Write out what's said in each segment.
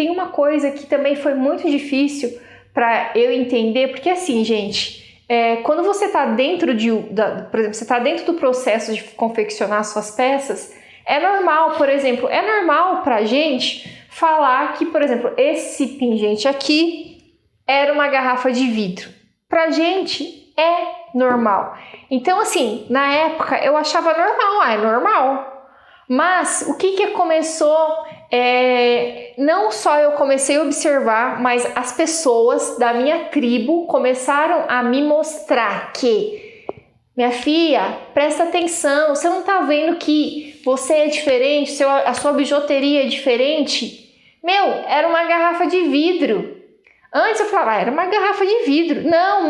Tem uma coisa que também foi muito difícil para eu entender, porque assim, gente, quando você está dentro por exemplo, você está dentro do processo de confeccionar suas peças, é normal, por exemplo, é normal para a gente falar que, por exemplo, esse pingente aqui era uma garrafa de vidro. Pra gente é normal. Então, assim, na época eu achava normal, é normal. Mas o que começou, não só eu comecei a observar, mas as pessoas da minha tribo começaram a me mostrar que, minha filha, presta atenção, você não tá vendo que você é diferente, a sua bijuteria é diferente? Meu, era uma garrafa de vidro. Antes eu falava, era uma garrafa de vidro. Não,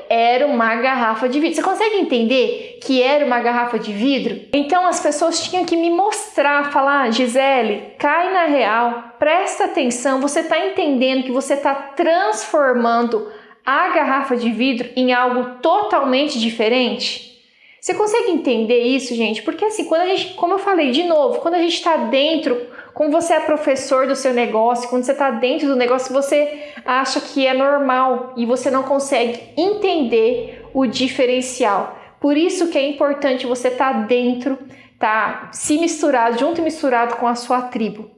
era uma garrafa de vidro. Você consegue entender que era uma garrafa de vidro? Então as pessoas tinham que me mostrar, falar, Gisele, cai na real, presta atenção, você está entendendo que você está transformando a garrafa de vidro em algo totalmente diferente? Você consegue entender isso, gente? Porque assim, quando a gente, como eu falei de novo, quando a gente está dentro, quando você é professor do seu negócio, quando você está dentro do negócio, você acha que é normal e você não consegue entender o diferencial. Por isso que é importante você estar dentro, tá se misturado, junto e misturado com a sua tribo.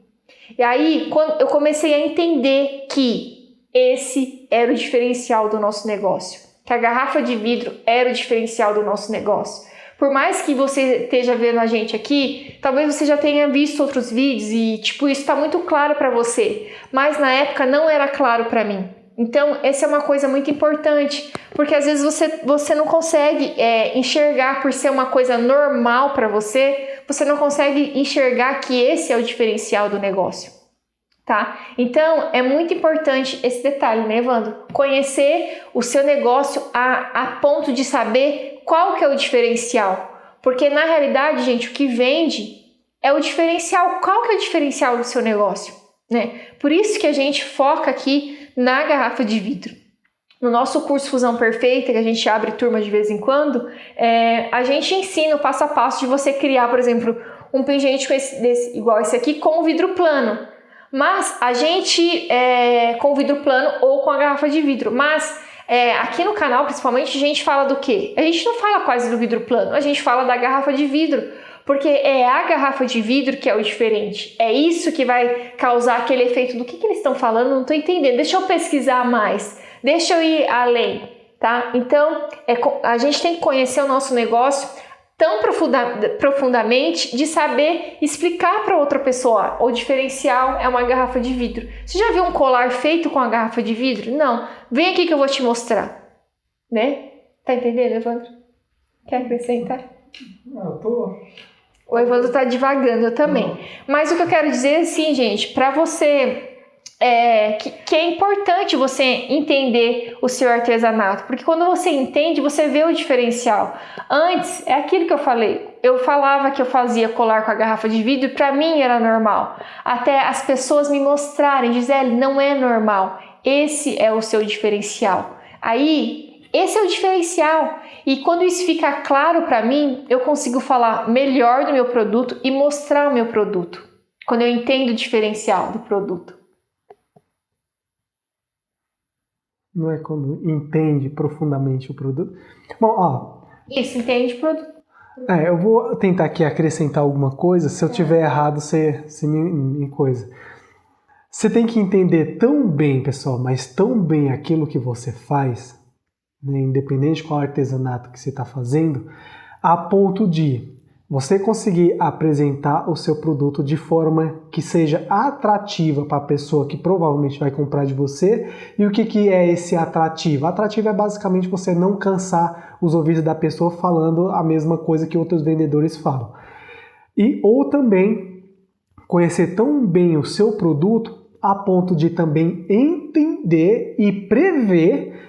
E aí, quando eu comecei a entender que esse era o diferencial do nosso negócio, que a garrafa de vidro era o diferencial do nosso negócio. Por mais que você esteja vendo a gente aqui, talvez você já tenha visto outros vídeos e isso está muito claro para você, mas na época não era claro para mim. Então, essa é uma coisa muito importante, porque às vezes você não consegue enxergar, por ser uma coisa normal para você, você não consegue enxergar que esse é o diferencial do negócio, tá? Então, é muito importante esse detalhe, né, Evandro? Conhecer o seu negócio a ponto de saber qual que é o diferencial. Porque, na realidade, gente, o que vende é o diferencial. Qual que é o diferencial do seu negócio, né? Por isso que a gente foca aqui na garrafa de vidro. No nosso curso Fusão Perfeita, que a gente abre turma de vez em quando, a gente ensina o passo a passo de você criar, por exemplo, um pingente igual esse aqui com vidro plano. Mas a gente, com vidro plano ou com a garrafa de vidro, mas aqui no canal, principalmente, a gente fala do quê? A gente não fala quase do vidro plano, a gente fala da garrafa de vidro, porque é a garrafa de vidro que é o diferente. É isso que vai causar aquele efeito do que eles estão falando, não estou entendendo, deixa eu pesquisar mais, deixa eu ir além, tá? Então, a gente tem que conhecer o nosso negócio tão profundamente de saber explicar para outra pessoa. O diferencial é uma garrafa de vidro. Você já viu um colar feito com a garrafa de vidro? Não. Vem aqui que eu vou te mostrar. Né? Tá entendendo, Evandro? Quer acrescentar? Eu tô... O Evandro tá divagando, eu também. Não. Mas o que eu quero dizer é assim, gente, para você... que é importante você entender o seu artesanato, porque quando você entende, você vê o diferencial. Antes, é aquilo que eu falei, eu falava que eu fazia colar com a garrafa de vidro e para mim era normal, até as pessoas me mostrarem, Gisele, não é normal, esse é o seu diferencial. Aí, esse é o diferencial, e quando isso fica claro para mim, eu consigo falar melhor do meu produto e mostrar o meu produto, quando eu entendo o diferencial do produto. Não é quando entende profundamente o produto. Bom, Isso, entende o produto. Eu vou tentar aqui acrescentar alguma coisa. Se eu tiver errado, você me coisa. Você tem que entender tão bem, pessoal, mas tão bem aquilo que você faz, né, independente de qual artesanato que você está fazendo, a ponto de você conseguir apresentar o seu produto de forma que seja atrativa para a pessoa que provavelmente vai comprar de você. E o que é esse atrativo? Atrativo é basicamente você não cansar os ouvidos da pessoa falando a mesma coisa que outros vendedores falam. Ou também conhecer tão bem o seu produto a ponto de também entender e prever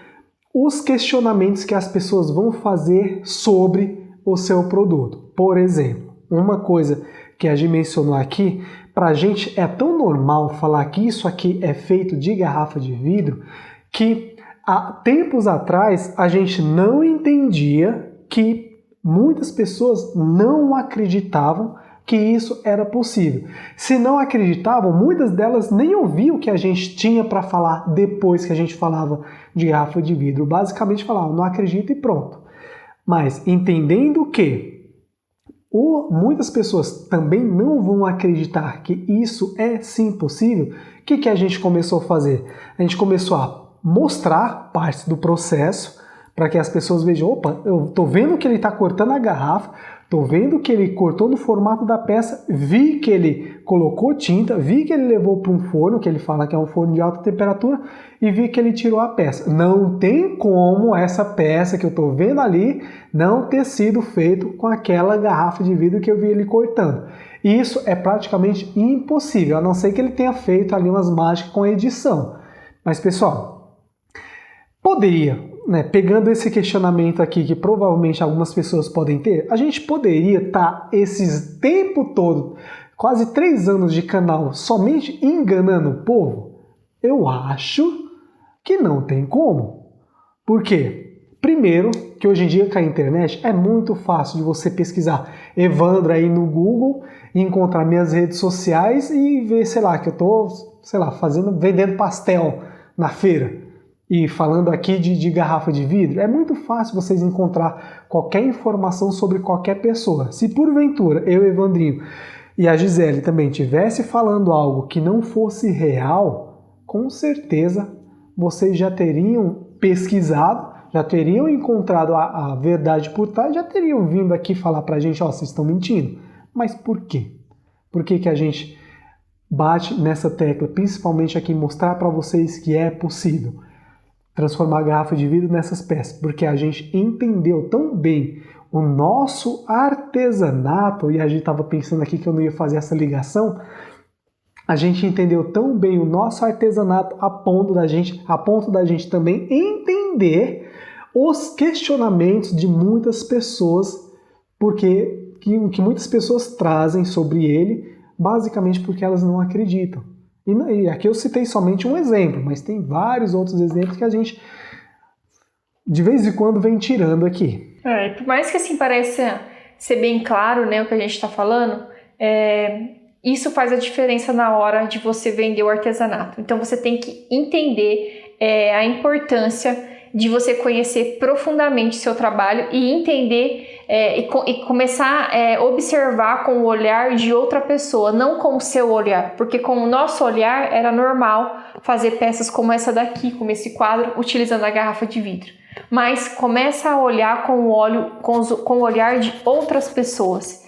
os questionamentos que as pessoas vão fazer sobre o seu produto. Por exemplo, uma coisa que a gente mencionou aqui, para a gente é tão normal falar que isso aqui é feito de garrafa de vidro, que há tempos atrás a gente não entendia que muitas pessoas não acreditavam que isso era possível. Se não acreditavam, muitas delas nem ouviam o que a gente tinha para falar depois que a gente falava de garrafa de vidro. Basicamente falavam, não acredito e pronto. Mas entendendo que muitas pessoas também não vão acreditar que isso é sim possível, o que a gente começou a fazer? A gente começou a mostrar partes do processo para que as pessoas vejam, opa, eu estou vendo que ele está cortando a garrafa, estou vendo que ele cortou no formato da peça, vi que ele colocou tinta, vi que ele levou para um forno, que ele fala que é um forno de alta temperatura, e vi que ele tirou a peça. Não tem como essa peça que eu estou vendo ali não ter sido feito com aquela garrafa de vidro que eu vi ele cortando. Isso é praticamente impossível, a não ser que ele tenha feito ali umas mágicas com edição. Mas pessoal, poderia, pegando esse questionamento aqui que provavelmente algumas pessoas podem ter, a gente poderia estar esses tempo todo, quase 3 anos de canal, somente enganando o povo? Eu acho que não tem como. Por quê? Primeiro, que hoje em dia com a internet é muito fácil de você pesquisar Evandro aí no Google, encontrar minhas redes sociais e ver, sei lá, que eu tô, vendendo pastel na feira e falando aqui de garrafa de vidro. É muito fácil vocês encontrar qualquer informação sobre qualquer pessoa. Se porventura eu, Evandrinho, e a Gisele também estivesse falando algo que não fosse real, com certeza vocês já teriam pesquisado, já teriam encontrado a verdade por trás, já teriam vindo aqui falar pra gente, vocês estão mentindo. Mas por quê? Por que a gente bate nessa tecla, principalmente aqui, mostrar para vocês que é possível transformar a garrafa de vidro nessas peças? Porque a gente entendeu tão bem o nosso artesanato, e a gente estava pensando aqui que eu não ia fazer essa ligação, a gente entendeu tão bem o nosso artesanato a ponto da gente também entender os questionamentos de muitas pessoas, porque que muitas pessoas trazem sobre ele, basicamente porque elas não acreditam. E aqui eu citei somente um exemplo, mas tem vários outros exemplos que a gente de vez em quando vem tirando aqui. Por mais que assim pareça ser bem claro, o que a gente está falando, isso faz a diferença na hora de você vender o artesanato. Então você tem que entender a importância de você conhecer profundamente seu trabalho e entender e começar a observar com o olhar de outra pessoa, não com o seu olhar, porque com o nosso olhar era normal fazer peças como essa daqui, como esse quadro, utilizando a garrafa de vidro. Mas começa a olhar com o olhar de outras pessoas.